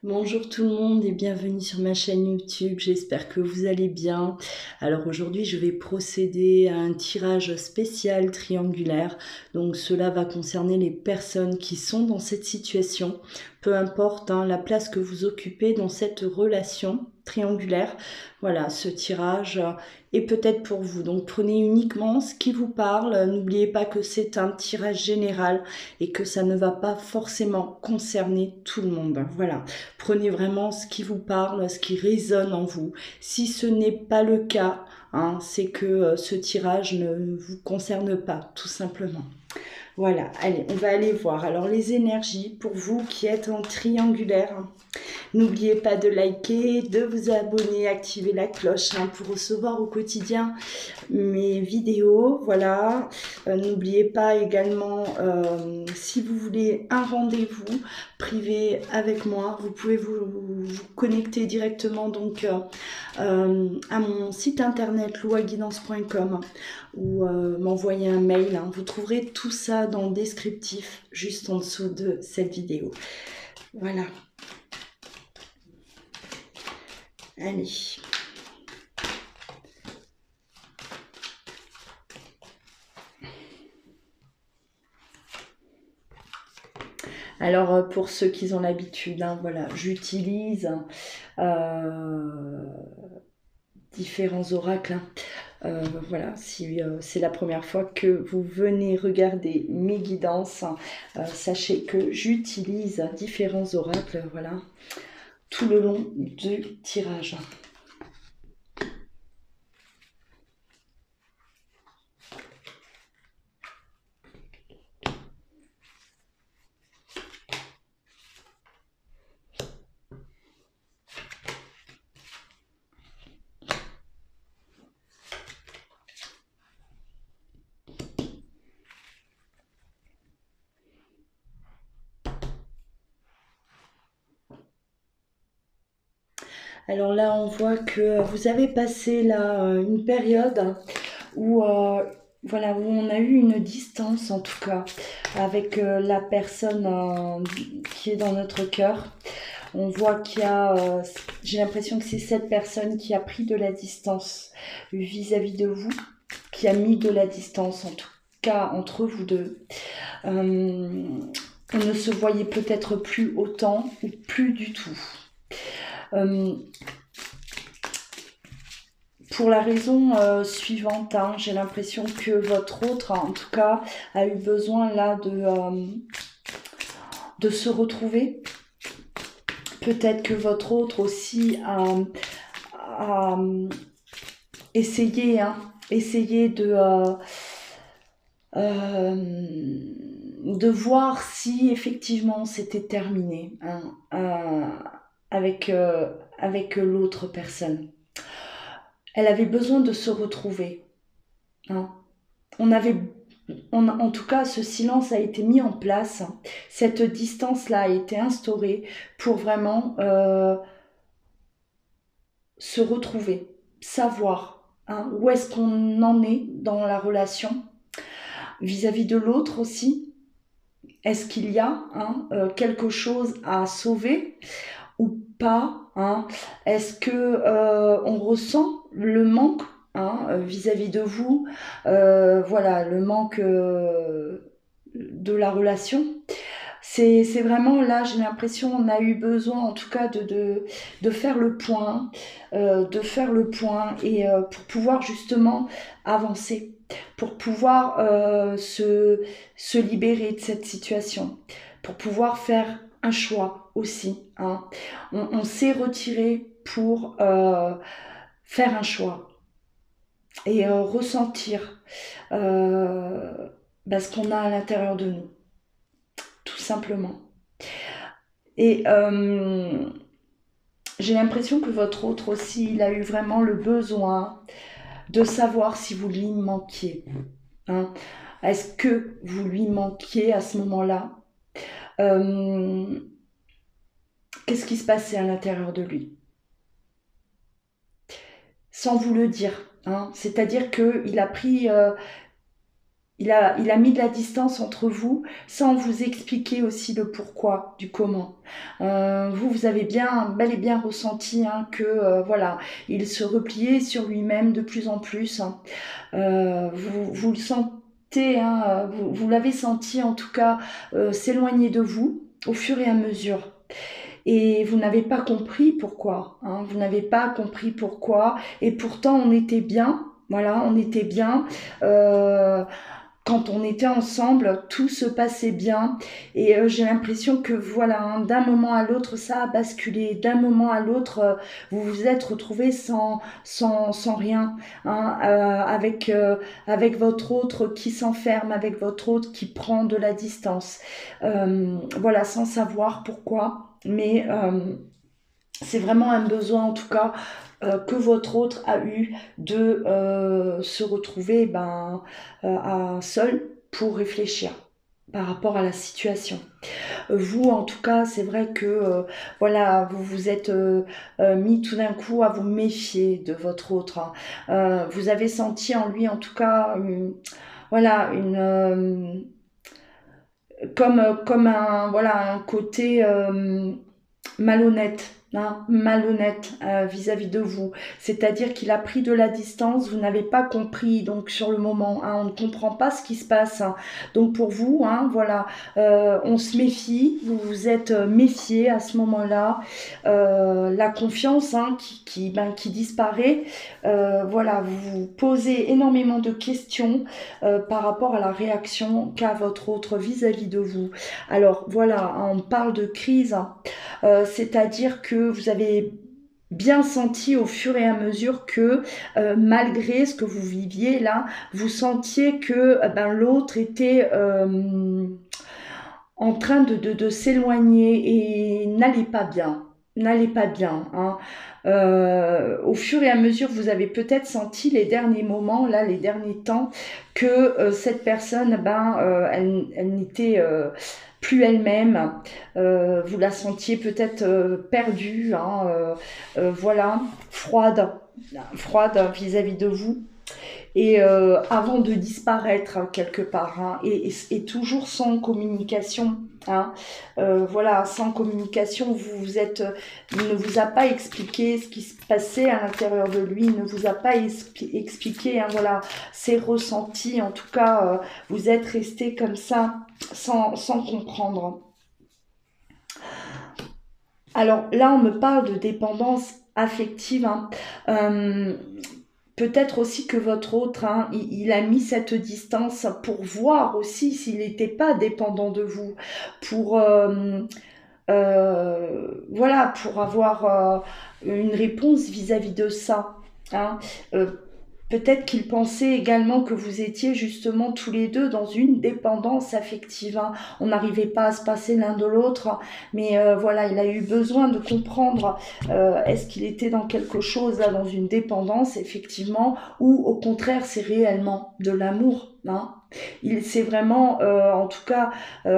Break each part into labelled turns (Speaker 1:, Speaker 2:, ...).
Speaker 1: Bonjour tout le monde et bienvenue sur ma chaîne YouTube, j'espère que vous allez bien. Alors aujourd'hui je vais procéder à un tirage spécial triangulaire, donc cela va concerner les personnes qui sont dans cette situation, peu importe la place que vous occupez dans cette relation triangulaire. Voilà, ce tirage est peut-être pour vous, donc prenez uniquement ce qui vous parle, n'oubliez pas que c'est un tirage général et que ça ne va pas forcément concerner tout le monde. Voilà. Prenez vraiment ce qui vous parle, ce qui résonne en vous. Si ce n'est pas le cas, c'est que ce tirage ne vous concerne pas, tout simplement. Voilà, allez, on va aller voir. Alors les énergies, pour vous qui êtes en triangulaire, n'oubliez pas de liker, de vous abonner, activer la cloche pour recevoir au quotidien mes vidéos. Voilà, n'oubliez pas également, si vous voulez un rendez-vous privé avec moi, vous pouvez vous connecter directement donc à mon site internet louaguidance.com ou m'envoyer un mail. Vous trouverez tout ça dans le descriptif juste en dessous de cette vidéo. Voilà. Allez. Alors pour ceux qui ont l'habitude, voilà, j'utilise différents oracles. Voilà, si c'est la première fois que vous venez regarder mes guidances, sachez que j'utilise différents oracles, voilà, tout le long du tirage. Alors là, on voit que vous avez passé là une période où, voilà, où on a eu une distance, en tout cas, avec la personne qui est dans notre cœur. On voit qu'il y a, j'ai l'impression que c'est cette personne qui a pris de la distance vis-à-vis de vous, qui a mis de la distance, en tout cas, entre vous deux. On ne se voyait peut-être plus autant, ou plus du tout. Pour la raison suivante, j'ai l'impression que votre autre, en tout cas, a eu besoin là de se retrouver. Peut-être que votre autre aussi a essayé de voir si effectivement c'était terminé avec l'autre personne. Elle avait besoin de se retrouver. En tout cas, ce silence a été mis en place. Cette distance-là a été instaurée pour vraiment se retrouver, savoir où est-ce qu'on en est dans la relation, vis-à-vis de l'autre aussi. Est-ce qu'il y a quelque chose à sauver ou pas Est-ce que on ressent le manque vis-à-vis de vous, voilà, le manque de la relation. C'est vraiment là, j'ai l'impression, on a eu besoin en tout cas de faire le point, et pour pouvoir justement avancer, pour pouvoir se libérer de cette situation, pour pouvoir faire un choix aussi. On s'est retiré pour faire un choix et ressentir ce qu'on a à l'intérieur de nous, tout simplement. Et j'ai l'impression que votre autre aussi, il a eu vraiment le besoin de savoir si vous lui manquiez. Est-ce que vous lui manquiez à ce moment-là? Qu'est-ce qui se passait à l'intérieur de lui? Sans vous le dire. C'est-à-dire qu'il a pris il a mis de la distance entre vous sans vous expliquer aussi le pourquoi du comment. Vous avez bel et bien ressenti hein, que voilà, il se repliait sur lui-même de plus en plus. Hein. Vous le sentez, hein, vous l'avez senti en tout cas s'éloigner de vous au fur et à mesure. Et vous n'avez pas compris pourquoi. Hein, vous n'avez pas compris pourquoi. Et pourtant, on était bien. Voilà, on était bien. Quand on était ensemble, tout se passait bien et j'ai l'impression que voilà, hein, d'un moment à l'autre, ça a basculé. D'un moment à l'autre, vous vous êtes retrouvés sans rien, hein, avec votre autre qui s'enferme, avec votre autre qui prend de la distance. Voilà, sans savoir pourquoi, mais c'est vraiment un besoin en tout cas que votre autre a eu de se retrouver seul pour réfléchir par rapport à la situation. Vous, en tout cas, c'est vrai que voilà, vous vous êtes mis tout d'un coup à vous méfier de votre autre. Hein. Vous avez senti en lui, en tout cas, voilà, comme un côté malhonnête, hein, malhonnête vis-à-vis de vous. C'est-à-dire qu'il a pris de la distance, vous n'avez pas compris, donc sur le moment, hein, on ne comprend pas ce qui se passe. Hein. Donc pour vous, hein, voilà, on se méfie, vous vous êtes méfié à ce moment-là. La confiance hein, qui disparaît. Voilà, vous vous posez énormément de questions par rapport à la réaction qu'a votre autre vis-à-vis de vous. Alors voilà, on parle de crise. Hein. C'est-à-dire que vous avez bien senti au fur et à mesure que malgré ce que vous viviez là, vous sentiez que l'autre était en train de s'éloigner et n'allait pas bien. N'allait pas bien. Hein. Au fur et à mesure, vous avez peut-être senti les derniers moments, là, les derniers temps, que cette personne, elle n'était plus elle-même. Vous la sentiez peut-être perdue, hein, voilà, froide vis-à-vis de vous. Et avant de disparaître hein, quelque part, hein, et toujours sans communication. Hein, voilà, sans communication, il ne vous a pas expliqué ce qui se passait à l'intérieur de lui, il ne vous a pas expliqué hein, voilà, ses ressentis. En tout cas, vous êtes resté comme ça, sans comprendre. Alors là, on me parle de dépendance affective. Hein. Peut-être aussi que votre autre, hein, il a mis cette distance pour voir aussi s'il n'était pas dépendant de vous, pour voilà, pour avoir une réponse vis-à-vis de ça. Hein. Peut-être qu'il pensait également que vous étiez justement tous les deux dans une dépendance affective. Hein. On n'arrivait pas à se passer l'un de l'autre, mais voilà, il a eu besoin de comprendre est-ce qu'il était dans quelque chose, là, dans une dépendance, effectivement, ou au contraire, c'est réellement de l'amour. Hein. Il s'est vraiment, en tout cas,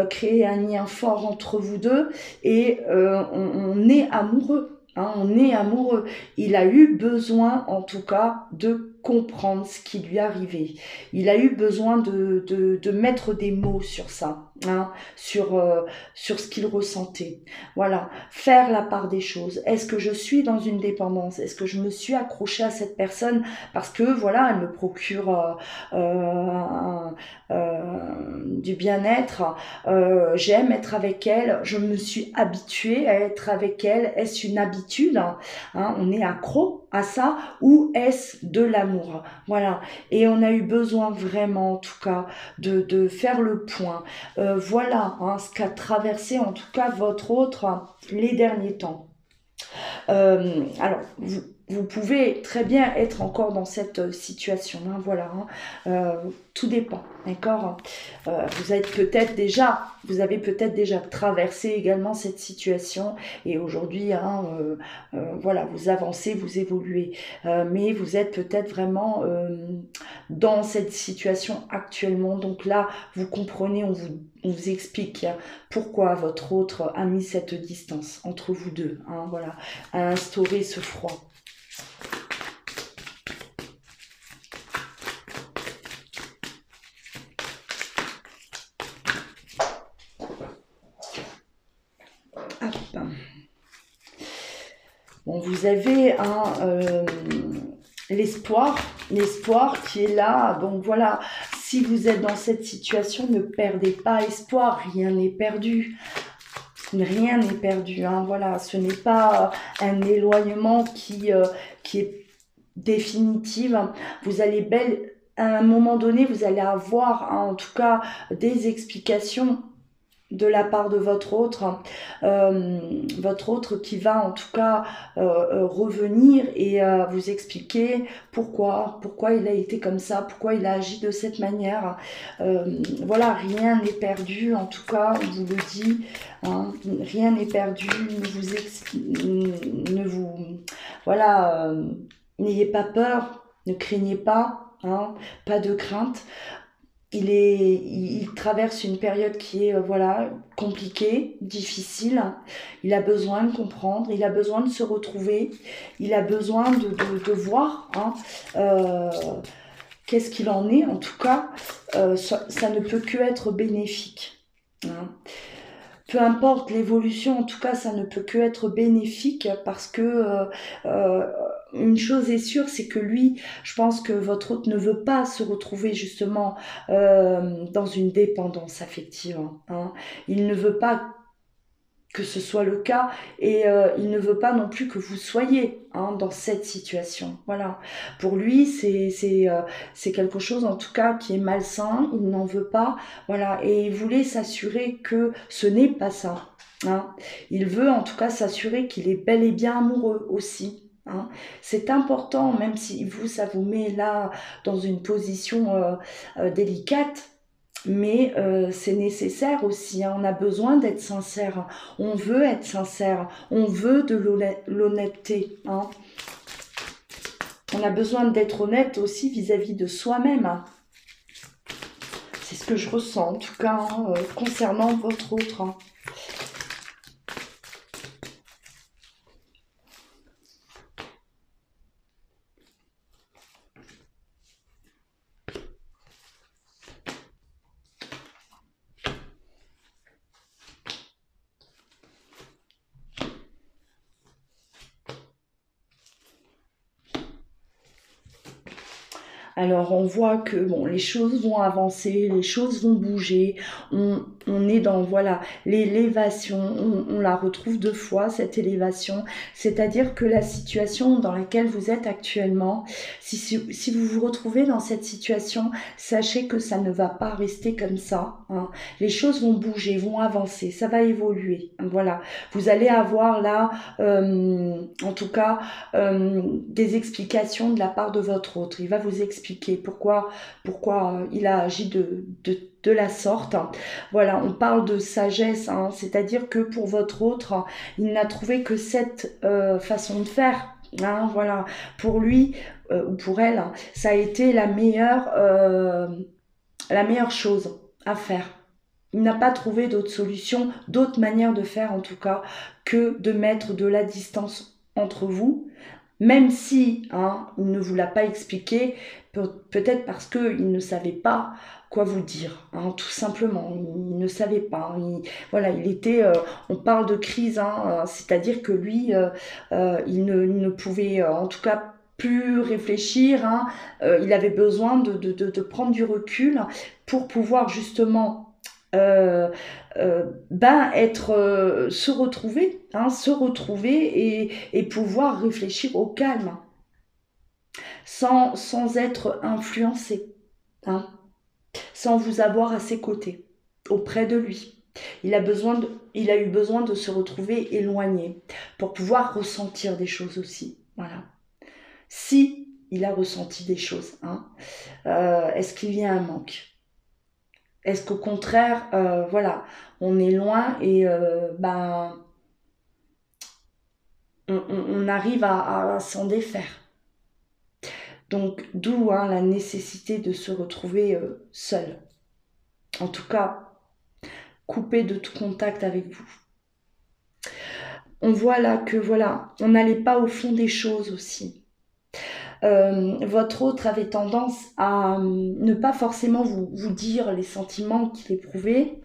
Speaker 1: créé un lien fort entre vous deux et on est amoureux. Hein, on est amoureux. Il a eu besoin, en tout cas, de comprendre ce qui lui arrivait. Il a eu besoin de mettre des mots sur ça, hein, sur ce qu'il ressentait. Voilà, faire la part des choses. Est-ce que je suis dans une dépendance? Est-ce que je me suis accrochée à cette personne parce que, voilà, elle me procure du bien-être, j'aime être avec elle, je me suis habituée à être avec elle, est-ce une habitude, hein, on est accro à ça, ou est-ce de l'amour? Voilà, et on a eu besoin vraiment en tout cas de faire le point. Voilà hein, ce qu'a traversé en tout cas votre autre les derniers temps. Alors, vous pouvez très bien être encore dans cette situation, hein, voilà, hein, tout dépend, d'accord. Vous avez peut-être déjà traversé également cette situation et aujourd'hui, hein, voilà, vous avancez, vous évoluez, mais vous êtes peut-être vraiment dans cette situation actuellement. Donc là, vous comprenez, on vous explique hein, pourquoi votre autre a mis cette distance entre vous deux, hein, voilà, a instauré ce froid. Bon, vous avez l'espoir qui est là. Donc voilà, si vous êtes dans cette situation, ne perdez pas espoir, rien n'est perdu. Rien n'est perdu, hein, voilà, ce n'est pas un éloignement qui est définitif. Vous allez à un moment donné, vous allez avoir, hein, en tout cas, des explications de la part de votre autre qui va en tout cas revenir et vous expliquer pourquoi il a été comme ça, pourquoi il a agi de cette manière. Voilà, rien n'est perdu, en tout cas, on vous le dit, hein, rien n'est perdu, voilà, n'ayez pas peur, ne craignez pas, hein, pas de crainte. Il traverse une période qui est voilà, compliquée, difficile. Il a besoin de comprendre, il a besoin de se retrouver, il a besoin de voir, hein, qu'est-ce qu'il en est. En tout cas, ça ne peut que être bénéfique, hein. Peu importe l'évolution, en tout cas, ça ne peut que être bénéfique parce que une chose est sûre, c'est que lui, je pense que votre hôte ne veut pas se retrouver justement dans une dépendance affective, hein. Il ne veut pas que ce soit le cas et il ne veut pas non plus que vous soyez, hein, dans cette situation. Voilà. Pour lui, c'est quelque chose en tout cas qui est malsain, il n'en veut pas. Voilà. Et il voulait s'assurer que ce n'est pas ça, hein. Il veut en tout cas s'assurer qu'il est bel et bien amoureux aussi, hein. C'est important, même si ça vous met là dans une position délicate. Mais c'est nécessaire aussi, hein. On a besoin d'être sincère, on veut être sincère, on veut de l'honnêteté, hein. On a besoin d'être honnête aussi vis-à-vis de soi-même, hein. C'est ce que je ressens en tout cas, hein, concernant votre autre, hein. Alors on voit que bon, les choses vont avancer, les choses vont bouger, on est dans voilà l'élévation, on la retrouve 2 fois cette élévation, c'est-à-dire que la situation dans laquelle vous êtes actuellement, si vous vous retrouvez dans cette situation, sachez que ça ne va pas rester comme ça, hein. Les choses vont bouger, vont avancer, ça va évoluer, voilà. Vous allez avoir là, en tout cas, des explications de la part de votre autre. Il va vous expliquer pourquoi il a agi de la sorte. Voilà, on parle de sagesse, hein, c'est-à-dire que pour votre autre, il n'a trouvé que cette façon de faire, hein, voilà. Pour lui ou pour elle, ça a été la meilleure chose à faire. Il n'a pas trouvé d'autre solution, d'autre manière de faire en tout cas, que de mettre de la distance entre vous, même si hein, il ne vous l'a pas expliqué, peut-être parce qu'il ne savait pas quoi vous dire, hein, tout simplement, il ne savait pas, voilà, il était, on parle de crise, hein, c'est-à-dire que lui, il ne pouvait en tout cas plus réfléchir, hein, il avait besoin de prendre du recul pour pouvoir justement se retrouver, hein, et pouvoir réfléchir au calme, sans être influencé, hein, sans vous avoir à ses côtés, auprès de lui. Il a eu besoin de se retrouver éloigné pour pouvoir ressentir des choses aussi. Voilà. Si il a ressenti des choses, hein, est-ce qu'il y a un manque? Est-ce qu'au contraire, voilà, on est loin et on arrive à s'en défaire. Donc, d'où hein, la nécessité de se retrouver seul. En tout cas, coupé de tout contact avec vous. On voit là que, voilà, on n'allait pas au fond des choses aussi. Votre autre avait tendance à ne pas forcément vous dire les sentiments qu'il éprouvait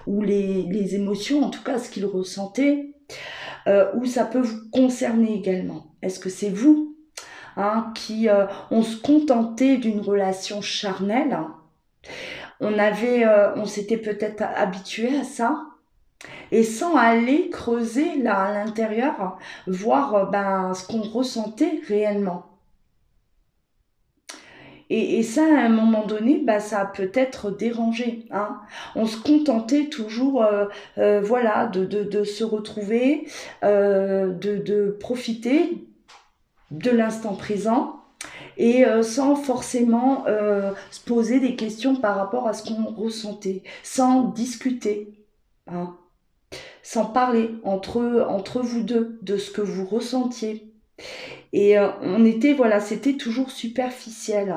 Speaker 1: ou les émotions, en tout cas ce qu'il ressentait. ou ça peut vous concerner également. Est-ce que c'est vous qui ont se contenté d'une relation charnelle? On s'était peut-être habitué à ça, et sans aller creuser là à l'intérieur, voir ce qu'on ressentait réellement. Et ça, à un moment donné, ça a peut-être dérangé. On se contentait toujours voilà, de se retrouver, de profiter de l'instant présent, et sans forcément se poser des questions par rapport à ce qu'on ressentait, sans discuter, sans parler entre vous deux de ce que vous ressentiez. Et voilà, c'était toujours superficiel.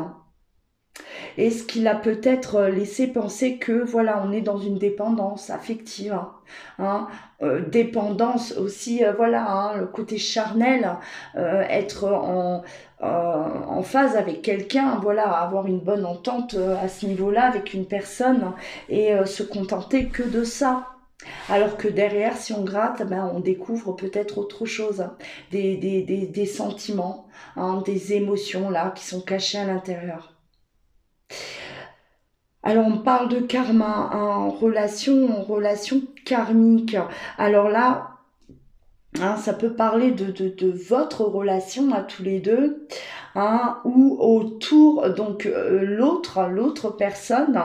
Speaker 1: Et ce qui l'a peut-être laissé penser que, voilà, on est dans une dépendance affective. Dépendance aussi, voilà, le côté charnel, être en phase avec quelqu'un, voilà, avoir une bonne entente à ce niveau-là avec une personne, et se contenter que de ça. Alors que derrière, si on gratte, on découvre peut-être autre chose, des sentiments, des émotions là qui sont cachées à l'intérieur. Alors on parle de karma, en relation karmique. Alors là, ça peut parler de votre relation à tous les deux, ou autour, donc l'autre personne,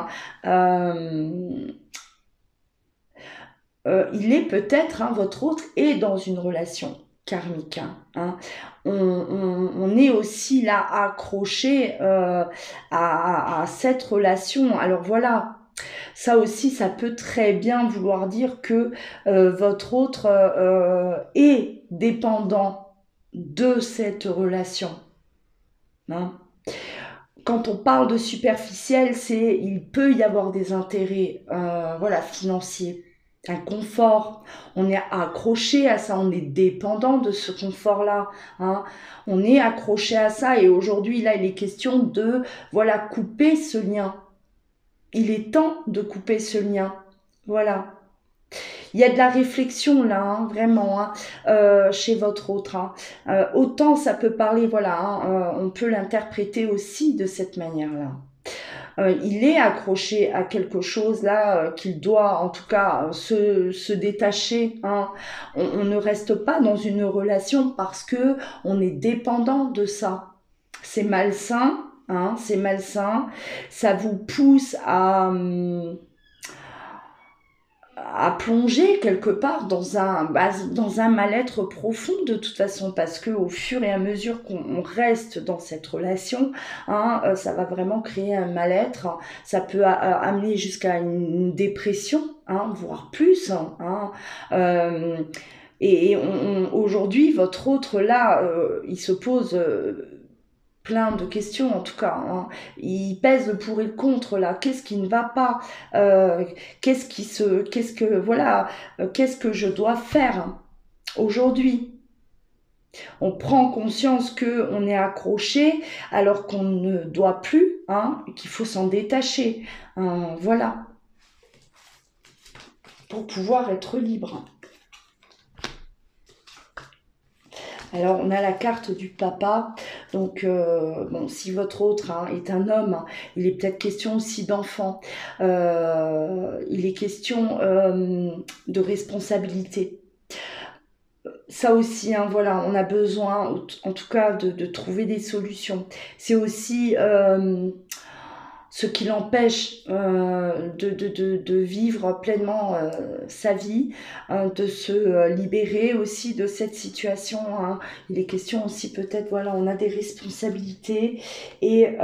Speaker 1: il est peut-être, votre autre est dans une relation karmique. On est aussi là accroché à cette relation. Alors voilà, ça aussi, ça peut très bien vouloir dire que votre autre est dépendant de cette relation. Quand on parle de superficiel, il peut y avoir des intérêts voilà, financiers, un confort, on est accroché à ça, on est dépendant de ce confort-là, on est accroché à ça, et aujourd'hui, là, il est question de, voilà, couper ce lien. Il est temps de couper ce lien, voilà. Il y a de la réflexion là, vraiment, chez votre autre. Autant ça peut parler, voilà, on peut l'interpréter aussi de cette manière-là. Il est accroché à quelque chose là qu'il doit en tout cas se détacher. On ne reste pas dans une relation parce que on est dépendant de ça. C'est malsain, c'est malsain. Ça vous pousse à plonger quelque part dans un mal-être profond de toute façon, parce que au fur et à mesure qu'on reste dans cette relation, ça va vraiment créer un mal-être, ça peut amener jusqu'à une dépression, voire plus. Et aujourd'hui, votre autre là, il se pose plein de questions en tout cas, il pèse le pour et le contre là, qu'est-ce qui ne va pas, qu'est-ce que je dois faire aujourd'hui. On prend conscience que on est accroché alors qu'on ne doit plus, qu'il faut s'en détacher, voilà, pour pouvoir être libre. Alors, on a la carte du papa. Donc, si votre autre est un homme, il est peut-être question aussi d'enfant. Il est question de responsabilité. Ça aussi, voilà, on a besoin, en tout cas, de trouver des solutions. C'est aussi ce qui l'empêche de vivre pleinement sa vie, de se libérer aussi de cette situation. Il est question aussi peut-être, voilà, on a des responsabilités, et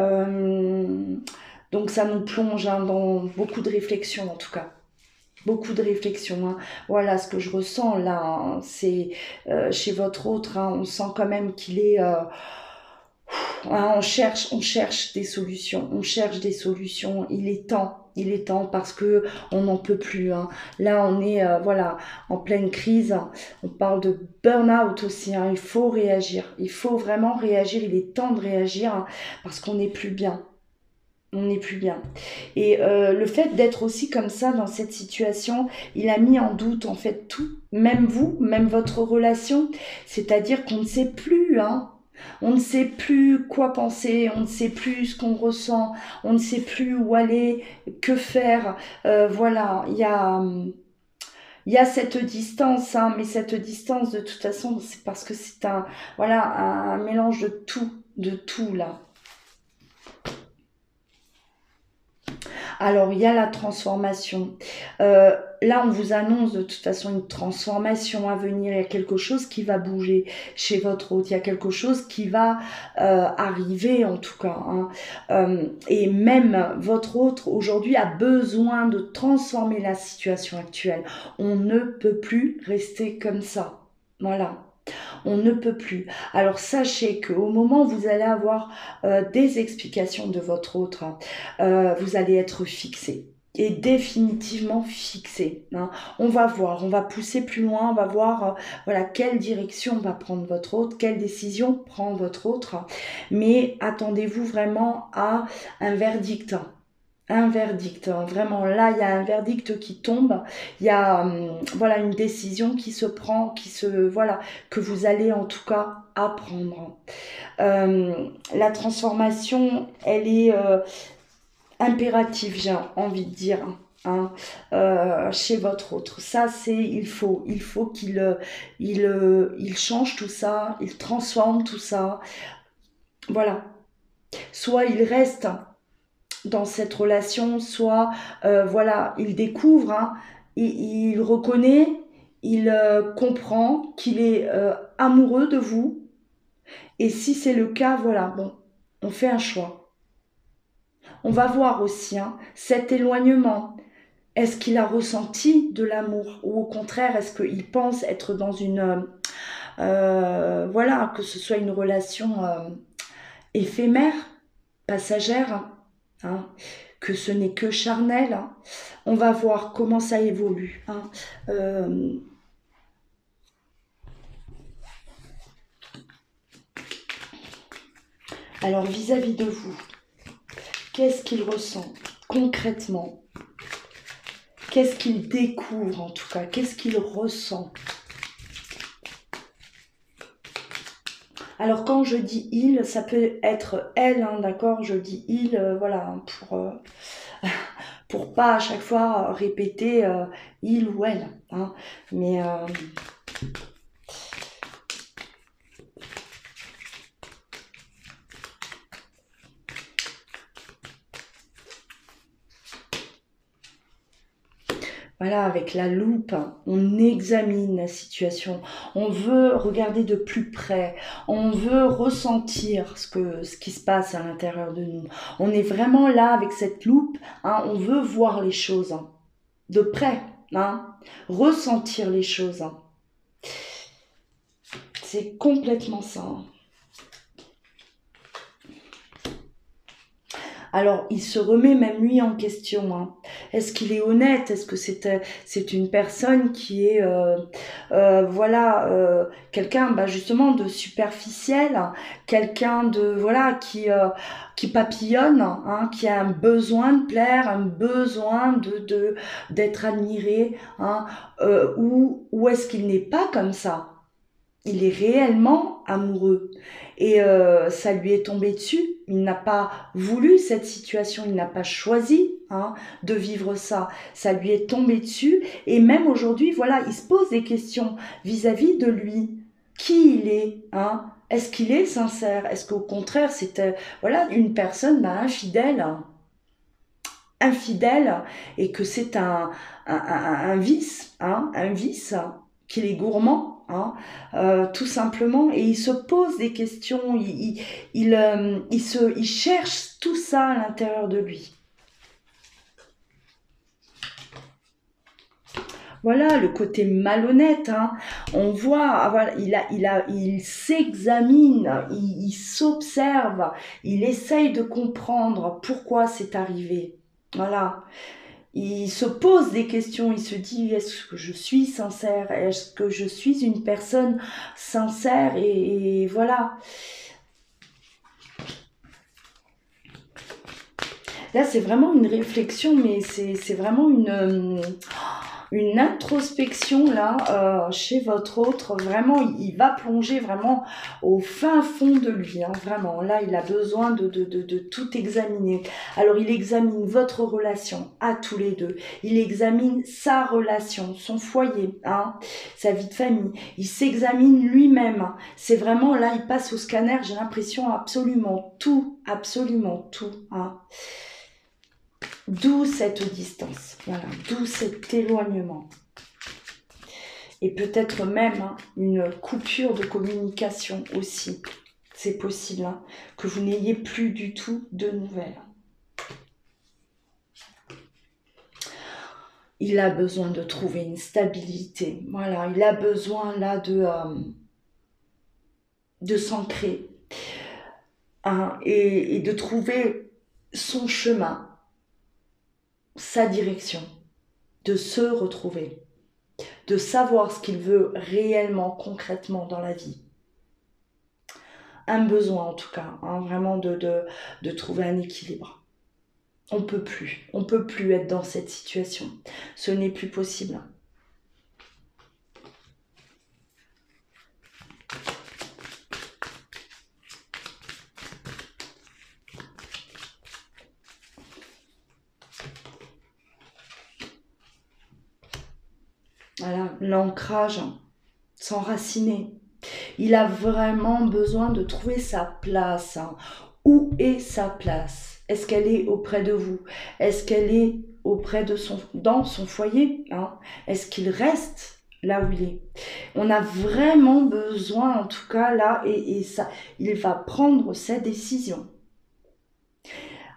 Speaker 1: donc ça nous plonge dans beaucoup de réflexions en tout cas. Beaucoup de réflexions. Voilà ce que je ressens là. C'est chez votre autre, on sent quand même qu'il est... on cherche des solutions, il est temps parce que on n'en peut plus. Là, on est voilà, en pleine crise. On parle de burn-out aussi. Il faut réagir, il faut vraiment réagir. Il est temps de réagir parce qu'on n'est plus bien. On n'est plus bien. Et le fait d'être aussi comme ça dans cette situation, il a mis en doute en fait tout, même vous, même votre relation. C'est-à-dire qu'on ne sait plus, hein. On ne sait plus quoi penser, on ne sait plus ce qu'on ressent, on ne sait plus où aller, que faire. Voilà, il y a cette distance, hein, mais cette distance, de toute façon, c'est parce que c'est un, voilà, un mélange de tout là. Alors, il y a la transformation. Là, on vous annonce de toute façon une transformation à venir. Il y a quelque chose qui va bouger chez votre hôte. Il y a quelque chose qui va arriver, en tout cas, hein. Et même votre hôte, aujourd'hui, a besoin de transformer la situation actuelle. On ne peut plus rester comme ça. Voilà. On ne peut plus. Alors sachez qu'au moment où vous allez avoir des explications de votre autre, vous allez être fixé. Et définitivement fixé, hein. On va voir, on va pousser plus loin, on va voir voilà, quelle direction va prendre votre autre, quelle décision prend votre autre. Mais attendez-vous vraiment à un verdict. Un verdict, hein. Vraiment là il y a un verdict qui tombe, il y a voilà une décision qui se prend, voilà, que vous allez en tout cas apprendre. La transformation, elle est impérative, j'ai envie de dire, hein, chez votre autre. Ça c'est, il faut il change tout ça, il transforme tout ça. Voilà. Soit il reste dans cette relation, soit voilà, il découvre, hein, il reconnaît, il comprend qu'il est amoureux de vous. Et si c'est le cas, voilà, bon, on fait un choix. On va voir aussi, hein, cet éloignement. Est-ce qu'il a ressenti de l'amour, ou au contraire, est-ce qu'il pense être dans une voilà, que ce soit une relation éphémère, passagère, hein, que ce n'est que charnel, hein. On va voir comment ça évolue, hein. Alors vis-à-vis de vous, qu'est-ce qu'il ressent concrètement? Qu'est-ce qu'il découvre en tout cas? Qu'est-ce qu'il ressent? Alors quand je dis il, ça peut être elle, hein, d'accord? Je dis il, voilà, pour pas à chaque fois répéter il ou elle, hein. Mais voilà, avec la loupe, on examine la situation, on veut regarder de plus près, on veut ressentir ce qui se passe à l'intérieur de nous. On est vraiment là avec cette loupe, hein, on veut voir les choses, hein, de près, hein, ressentir les choses, hein. C'est complètement ça, hein. Alors, il se remet même lui en question, hein. Est-ce qu'il est honnête? Est-ce que c'est une personne qui est, voilà, quelqu'un, bah, justement, de superficiel, hein, quelqu'un de, voilà, qui papillonne, hein, qui a un besoin de plaire, un besoin d'être admiré, hein, ou est-ce qu'il n'est pas comme ça? Il est réellement amoureux et ça lui est tombé dessus. Il n'a pas voulu cette situation, il n'a pas choisi, hein, de vivre ça. Ça lui est tombé dessus et même aujourd'hui, voilà, il se pose des questions vis-à-vis de lui. Qui il est, hein? Est-ce qu'il est sincère? Est-ce qu'au contraire, c'est voilà, une personne bah, infidèle? Infidèle et que c'est un vice, hein, un vice, qu'il est gourmand, hein, tout simplement, et il se pose des questions, il cherche tout ça à l'intérieur de lui. Voilà le côté malhonnête, hein. On voit, ah, voilà, il s'examine, il s'observe, il essaye de comprendre pourquoi c'est arrivé. Voilà. Il se pose des questions, il se dit, est-ce que je suis sincère? Est-ce que je suis une personne sincère? Et voilà. Là, c'est vraiment une réflexion, mais c'est vraiment une introspection là chez votre autre. Vraiment, il va plonger vraiment au fin fond de lui. Hein, vraiment, là, il a besoin de tout examiner. Alors, il examine votre relation à tous les deux. Il examine sa relation, son foyer, hein, sa vie de famille. Il s'examine lui-même. Hein. C'est vraiment là, il passe au scanner. J'ai l'impression absolument tout. Hein. D'où cette distance, voilà, d'où cet éloignement. Et peut-être même hein, une coupure de communication aussi. C'est possible hein, que vous n'ayez plus du tout de nouvelles. Il a besoin de trouver une stabilité. Voilà, il a besoin là de s'ancrer hein, et de trouver son chemin, sa direction, de se retrouver, de savoir ce qu'il veut réellement, concrètement dans la vie. Un besoin en tout cas, hein, vraiment de trouver un équilibre. On peut plus être dans cette situation. Ce n'est plus possible. Voilà, l'ancrage, s'enraciner. Il a vraiment besoin de trouver sa place. Hein. Où est sa place? Est-ce qu'elle est auprès de vous? Est-ce qu'elle est auprès de dans son foyer hein? Est-ce qu'il reste là où il est? On a vraiment besoin, en tout cas là, et ça, il va prendre sa décision.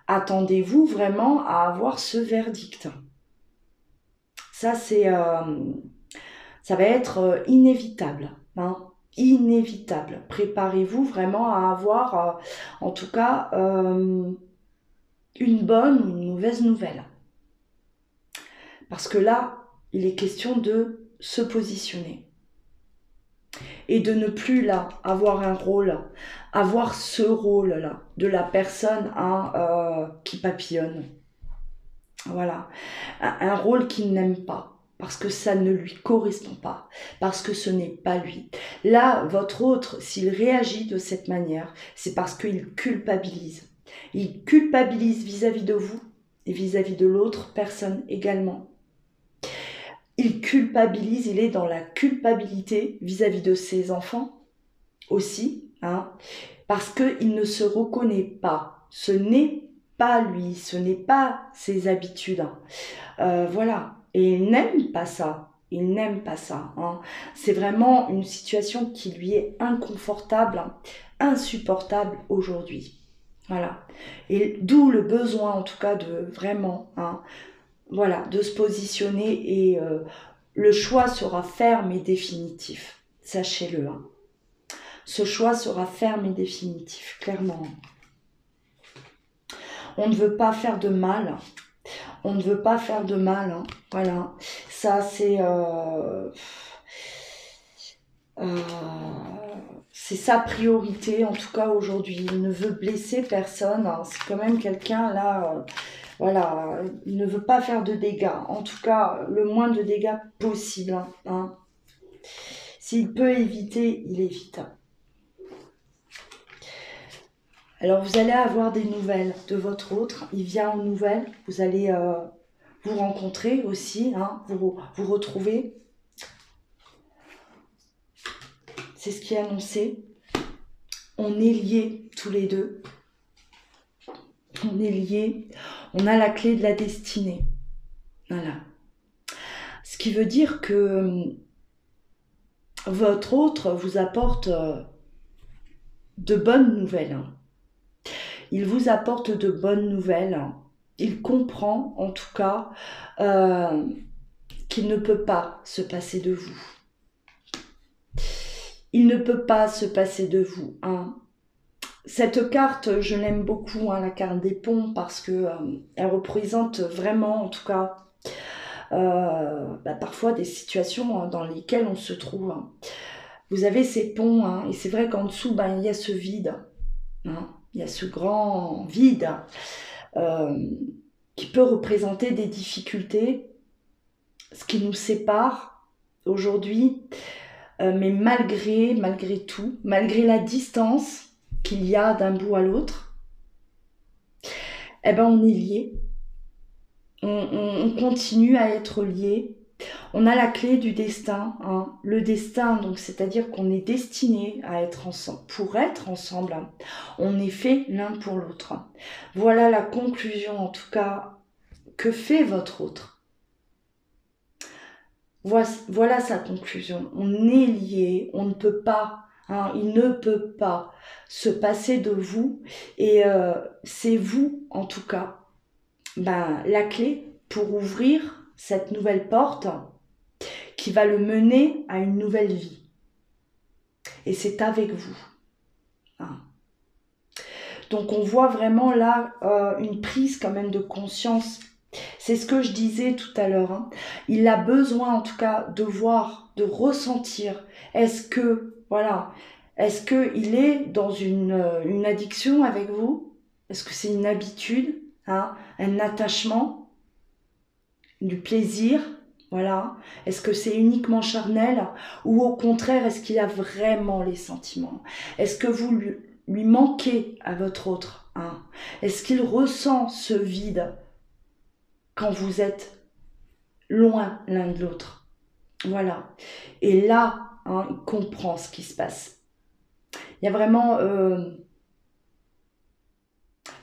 Speaker 1: Attendez-vous vraiment à avoir ce verdict? Ça, ça va être inévitable. Hein, inévitable. Préparez-vous vraiment à avoir, en tout cas, une bonne ou une mauvaise nouvelle. Parce que là, il est question de se positionner. Et de ne plus là avoir un rôle, avoir ce rôle-là de la personne hein, qui papillonne. Voilà, un rôle qu'il n'aime pas, parce que ça ne lui correspond pas, parce que ce n'est pas lui. Là, votre autre, s'il réagit de cette manière, c'est parce qu'il culpabilise. Il culpabilise vis-à-vis de vous et vis-à-vis de l'autre personne également. Il culpabilise, il est dans la culpabilité vis-à-vis de ses enfants aussi, hein, parce qu'il ne se reconnaît pas. Ce n'est pas lui, ce n'est pas ses habitudes. Voilà, et il n'aime pas ça. Il n'aime pas ça. Hein. C'est vraiment une situation qui lui est inconfortable, hein, insupportable aujourd'hui. Voilà. Et d'où le besoin, en tout cas, de vraiment, hein, voilà, de se positionner et le choix sera ferme et définitif. Sachez-le. Hein. Ce choix sera ferme et définitif, clairement. On ne veut pas faire de mal. On ne veut pas faire de mal. Hein. Voilà. Ça, c'est sa priorité, en tout cas aujourd'hui. Il ne veut blesser personne. Hein. C'est quand même quelqu'un là... voilà, il ne veut pas faire de dégâts. En tout cas, le moins de dégâts possible. Hein. S'il peut éviter, il évite. Alors, vous allez avoir des nouvelles de votre autre. Il vient en nouvelles. Vous allez vous rencontrer aussi, hein, vous retrouver. C'est ce qui est annoncé. On est liés tous les deux. On est liés. On a la clé de la destinée. Voilà. Ce qui veut dire que votre autre vous apporte de bonnes nouvelles. Hein. Il vous apporte de bonnes nouvelles. Il comprend, en tout cas, qu'il ne peut pas se passer de vous. Il ne peut pas se passer de vous. Hein. Cette carte, je l'aime beaucoup, hein, la carte des ponts, parce que elle représente vraiment, en tout cas, parfois des situations dans lesquelles on se trouve. Hein. Vous avez ces ponts, hein, et c'est vrai qu'en dessous, il y a ce vide. Hein. Il y a ce grand vide. qui peut représenter des difficultés, ce qui nous sépare aujourd'hui, mais malgré tout, malgré la distance qu'il y a d'un bout à l'autre, eh ben on est liés, on continue à être liés. On a la clé du destin, hein. Le destin, donc c'est-à-dire qu'on est destiné à être ensemble, pour être ensemble. On est fait l'un pour l'autre. Voilà la conclusion, en tout cas, que fait votre autre. Voilà sa conclusion. On est liés, on ne peut pas, hein, il ne peut pas se passer de vous. Et c'est vous, en tout cas, la clé pour ouvrir cette nouvelle porte qui va le mener à une nouvelle vie. Et c'est avec vous. Hein. Donc on voit vraiment là une prise quand même de conscience. C'est ce que je disais tout à l'heure. Hein. Il a besoin en tout cas de voir, de ressentir. Est-ce que, voilà, est-ce qu'il est dans une addiction avec vous? Est-ce que c'est une habitude, hein, un attachement, du plaisir? Voilà. Est-ce que c'est uniquement charnel ou au contraire, est-ce qu'il a vraiment les sentiments? Est-ce que vous lui manquez à votre autre, hein? Est-ce qu'il ressent ce vide quand vous êtes loin l'un de l'autre? Voilà. Et là, hein, il comprend ce qui se passe. Il y a vraiment...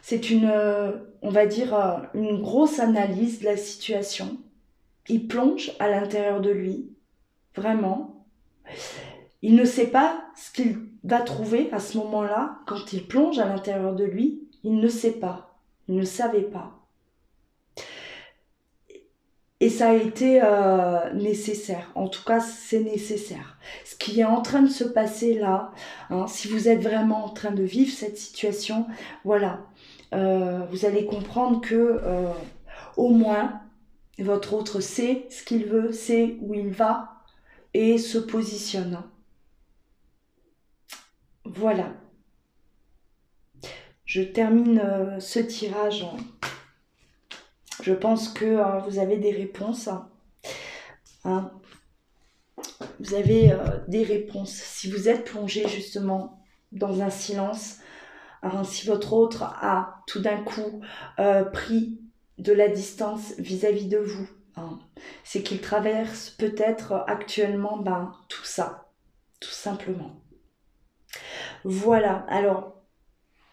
Speaker 1: c'est on va dire, une grosse analyse de la situation. Il plonge à l'intérieur de lui, vraiment. Il ne sait pas ce qu'il va trouver à ce moment-là, quand il plonge à l'intérieur de lui. Il ne sait pas, il ne savait pas. Et ça a été nécessaire, en tout cas c'est nécessaire. Ce qui est en train de se passer là, hein, si vous êtes vraiment en train de vivre cette situation, voilà, vous allez comprendre que au moins, votre autre sait ce qu'il veut, sait où il va et se positionne. Voilà. Je termine ce tirage. Je pense que vous avez des réponses. Hein. Vous avez des réponses. Si vous êtes plongé justement dans un silence, hein, si votre autre a tout d'un coup pris de la distance vis-à-vis de vous, hein, c'est qu'il traverse peut-être actuellement tout ça, tout simplement. Voilà, alors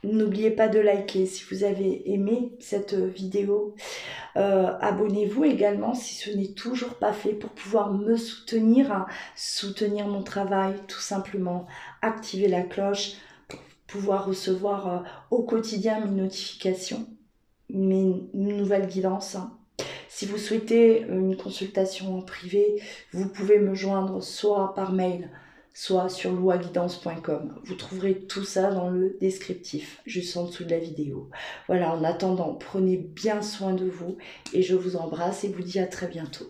Speaker 1: n'oubliez pas de liker si vous avez aimé cette vidéo. Abonnez-vous également si ce n'est toujours pas fait pour pouvoir me soutenir, hein, soutenir mon travail tout simplement. Activez la cloche pour pouvoir recevoir au quotidien mes notifications, mes nouvelles guidances. Hein. Si vous souhaitez une consultation en privé, vous pouvez me joindre soit par mail, soit sur louaguidance.com. Vous trouverez tout ça dans le descriptif, juste en dessous de la vidéo. Voilà, en attendant, prenez bien soin de vous et je vous embrasse et vous dis à très bientôt.